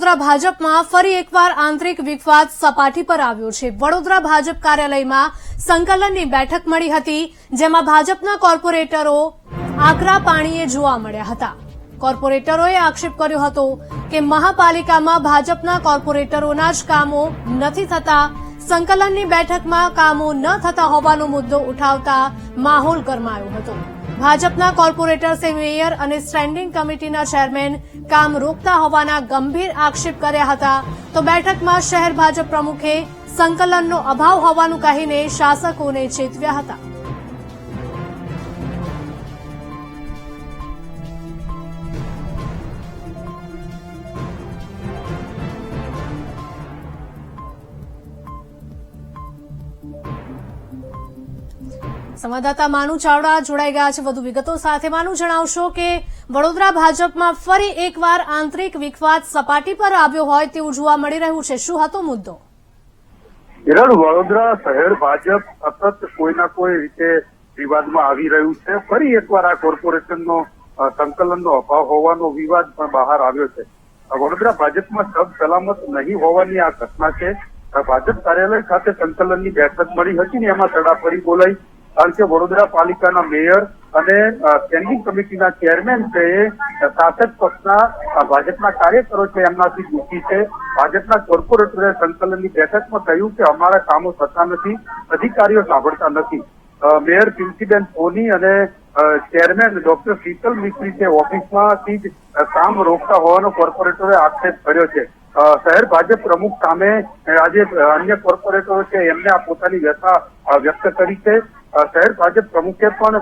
વડોદરા ભાજપમાં ફરી એકવાર આંતરિક વિવાદ સપાટી પર આવ્યો છે। વડોદરા ભાજપ કાર્યાલયમાં સંકલનની બેઠક મળી હતી, જેમાં ભાજપના કોર્પોરેટરો આકરા પાણીએ જોવા મળ્યા હતા। કોર્પોરેટરોએ આક્ષેપ કર્યો હતો કે મહાપાલિકામાં ભાજપના કોર્પોરેટરોના જ કામો નથી થતા। સંકલનની બેઠકમાં કામો ન થતા હોવાનો મુદ્દો ઉઠાવતા માહોલ ગરમાયો હતો। ભાજપના કોર્પોરેટર્સે મેયર અને સ્ટેન્ડિંગ કમિટીના ચેરમેન કામ રોકતા હોવાના ગંભીર આક્ષેપ કર્યા હતા। તો બેઠકમાં શહેર ભાજપ પ્રમુખે સંકલનનો અભાવ હોવાનું કહીને શાસકોને ચેતવ્યા હતા। સંવાદદાતા માનુ ચાવડા જોડાઈ ગયા છે વધુ વિગતો સાથે। માનુ, જણાવશો કે વડોદરા ભાજપમાં ફરી એકવાર આંતરિક વિવાદ સપાટી પર આવ્યો હોય તેવું જોવા મળી રહ્યું છે। શું હતો મુદ્દો? વડોદરા શહેર ભાજપ સતત કોઈના કોઈ રીતે વિવાદમાં આવી રહ્યું છે। ફરી એકવાર આ કોર્પોરેશનનો સંકલનનો અભાવ હોવાનો વિવાદ પણ બહાર આવ્યો છે। વડોદરા ભાજપમાં સબ સલામત નહીં હોવાની આ ઘટના છે। ભાજપ કાર્યાલય ખાતે સંકલનની બેઠક મળી હતી ને એમાં તડાફડી બોલાઈ, કારણ કે વડોદરા પાલિકાના મેયર અને સ્ટેન્ડિંગ કમિટીના ચેરમેન છે એ શાસક પક્ષના ભાજપના કાર્યકરો છે એમનાથી દુઃખી છે। ભાજપના કોર્પોરેટરે સંકલનની બેઠકમાં કહ્યું કે અમારા કામો થતા નથી, અધિકારીઓ સાંભળતા નથી। મેયર પિન્સીબેન સોની અને ચેરમેન ડોક્ટર શીતલ મિસ્ત્રી છે ઓફિસમાંથી જ કામ રોકતા હોવાનો કોર્પોરેટરે આક્ષેપ કર્યો છે। શહેર ભાજપ પ્રમુખ સામે આજે અન્ય કોર્પોરેટરો છે એમને આ પોતાની વ્યથા વ્યક્ત કરી છે। શહેર ભાજપ પ્રમુખે પણ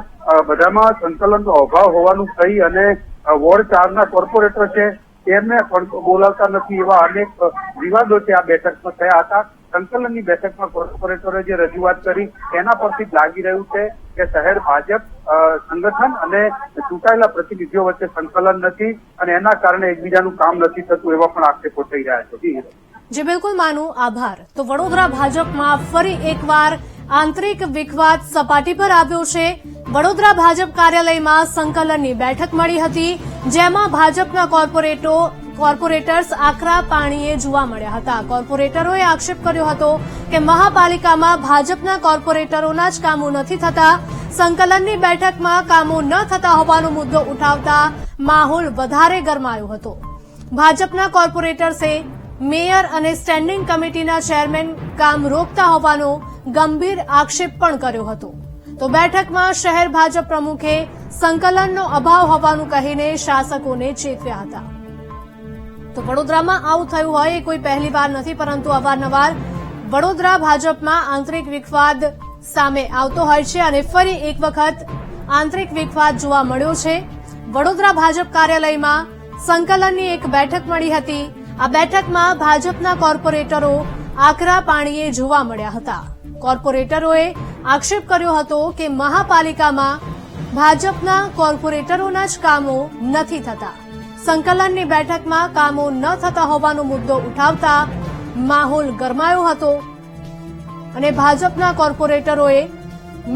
બધામાં સંકલનનો અભાવ હોવાનું કહી અને વોર્ડ 4ના કોર્પોરેટર છે તેમને પણ બોલાવતા નથી એવા અનેક વિવાદો છે આ બેઠકમાં થયા હતા। સંકલનની બેઠકમાં કોર્પોરેટરે જે રજૂઆત કરી તેના પરથી જ લાગી રહ્યું છે કે શહેર ભાજપ સંગઠન અને ચૂંટાયેલા પ્રતિનિધિઓ વચ્ચે સંકલન નથી અને એના કારણે એકબીજાનું કામ નથી થતું એવા પણ આક્ષેપો થઈ રહ્યા છે। જી બિલકુલ માનુ, આભાર। તો વડોદરા ભાજપમાં ફરી એકવાર આંતરિક વિવાદ સપાટી પર આવ્યો છે। વડોદરા ભાજપ કાર્યાલયમાં સંકલનની બેઠક મળી હતી, જેમાં ભાજપના કોર્પોરેટર્સ આકરા પાણીએ જોવા મળ્યા હતા। કોર્પોરેટરોએ આક્ષેપ કર્યો હતો કે મહાપાલિકામાં ભાજપના કોર્પોરેટરોના જ કામો નથી થતા। સંકલનની બેઠકમાં કામો ન થતા હોવાનો મુદ્દો ઉઠાવતા માહોલ વધારે ગરમાયો હતો। ભાજપના કોર્પોરેટર્સે મેયર અને સ્ટેન્ડિંગ કમિટીના ચેરમેન કામ રોકતા હોવાનો ગંભીર આક્ષેપ પણ કર્યો હતો। તો બેઠકમાં શહેર ભાજપ પ્રમુખે સંકલનનો અભાવ હોવાનું કહીને શાસકોને ચેતવ્યા હતા। તો વડોદરામાં આવું થયું હોય એ કોઈ પહેલી વાર નથી, પરંતુ અવારનવાર વડોદરા ભાજપમાં આંતરિક વિવાદ સામે આવતો હોય છે અને ફરી એક વખત આંતરિક વિવાદ જોવા મળ્યો છે। વડોદરા ભાજપ કાર્યાલયમાં સંકલનની એક બેઠક મળી હતી। આ બેઠકમાં ભાજપના કોર્પોરેટરો આકરા પાણીએ જોવા મળ્યા હતા। કોર્પોરેટરોએ આક્ષેપ કર્યો હતો કે મહાપાલિકામાં ભાજપના કોર્પોરેટરોના જ કામો નથી થતા। સંકલનની બેઠકમાં કામો ન થતા હોવાનો મુદ્દો ઉઠાવતા માહોલ ગરમાયો હતો અને ભાજપના કોર્પોરેટરોએ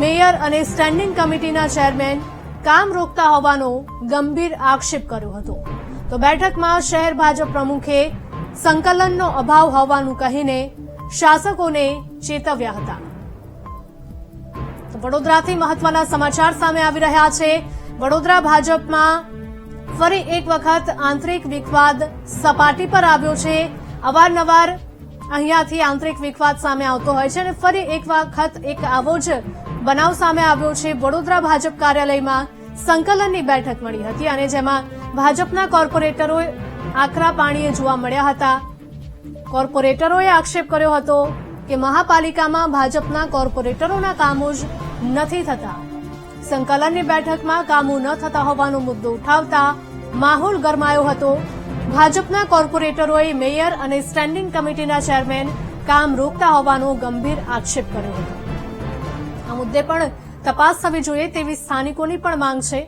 મેયર અને સ્ટેન્ડિંગ કમિટીના ચેરમેન કામ રોકતા હોવાનો ગંભીર આક્ષેપ કર્યો હતો। તો બેઠકમાં શહેર ભાજપ પ્રમુખે સંકલનનો અભાવ હોવાનું કહીને શાસકોને ચેતવ્યા હતા। વડોદરાથી મહત્વના સમાચાર સામે આવી રહ્યા છે। વડોદરા ભાજપમાં ફરી એક વખત આંતરિક વિવાદ સપાટી પર આવ્યો છે। અવારનવાર અહીંયાથી આંતરિક વિવાદ સામે આવતો હોય છે અને ફરી એક વખત એક આવો જ બનાવ સામે આવ્યો છે। વડોદરા ભાજપ કાર્યાલયમાં સંકલનની બેઠક મળી હતી અને જેમાં ભાજપના કોર્પોરેટરો આકરા પાણીએ જોવા મળ્યા હતા। કોર્પોરેટરોએ આક્ષેપ કર્યો હતો કે મહાપાલિકામાં ભાજપના કોર્પોરેટરોના કામો જ નથી થતા। સંકલનની બેઠકમાં કામો ન થતા હોવાનો મુદ્દો ઉઠાવતા માહોલ ગરમાયો હતો। ભાજપના કોર્પોરેટરોએ મેયર અને સ્ટેન્ડિંગ કમિટીના ચેરમેન કામ રોકતા હોવાનો ગંભીર આક્ષેપ કર્યો હતો। આ મુદ્દે પણ તપાસ થવી જોઈએ તેવી સ્થાનિકોની પણ માંગ છે।